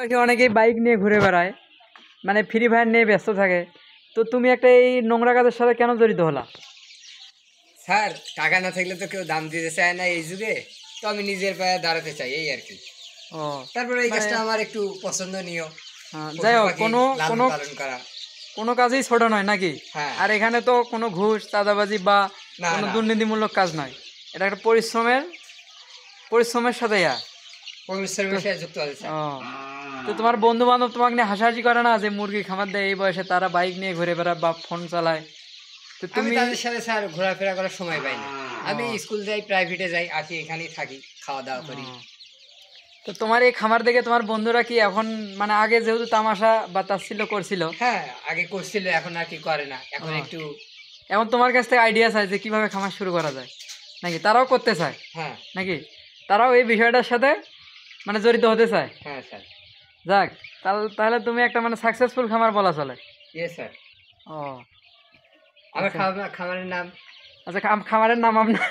অনেকেই বাইক নিয়ে ঘুরে বেড়ায়, মানে ফ্রি ফায়ার নিয়ে ব্যস্ত থাকে। তো তুমি একটা এই নোংরা কাজের সাথে কেন জড়িত হলা? স্যার, টাকা না থাকলে তো কেউ দাম দিতে চায় না এই যুগে। তো আমি নিজের পায়ে দাঁড়াতে চাই, এই আর কি। ও, তারপরে এই মানে কাজটা আমার একটু পছন্দনীয়। যাই পশু হোক, পাখি কোনো লালন কোনো পালন করা। কোনো কাজই ছোট নয় নাকি? হ্যাঁ। আর এখানে তো কোনো ঘুষ চাঁদাবাজি বা না কোনো না, দুর্নীতিমূলক কাজ নয়। এটা একটা পরিশ্রমের সাথে তো। পরিশ্রমের সাথে যুক্ত আছে স্যার। ও, তো তোমার বন্ধু বান্ধব তোমাকে নিয়ে হাসাহাসি করে না যে মুরগি খামার দেয় এই বয়সে, তারা বাইক নিয়ে ঘুরে বেড়ায় বা ফোন চালায়? তো আমি তুমি তাদের সাথে স্যার ঘোরাফেরা করার সময় পাই না। আমি ও, স্কুল যাই, প্রাইভেটে যাই, আসি এখানেই থাকি, খাওয়া দাওয়া করি। ও। তো তোমার এই খামার দেখে তোমার বন্ধুরা কি এখন, মানে আগে যেহেতু তামাশা বা তাচ্ছিল্য করছিল, হ্যাঁ, আগে করছিল, এখন আর কি করে না, এখন ও, একটু। এখন তোমার কাছ থেকে আইডিয়া চাই যে কিভাবে খামার শুরু করা যায়, নাকি তারাও করতে চায়, হ্যাঁ নাকি তারাও এই বিষয়টার সাথে মানে জড়িত হতে চায়? হ্যাঁ স্যার। যাক, তাহলে তুমি একটা মানে সাকসেসফুল খামার বলা চলে। ইয়ে স্যার। ও, আমার আচ্ছা খামারের নাম। আচ্ছা, খামারের নাম আপনার?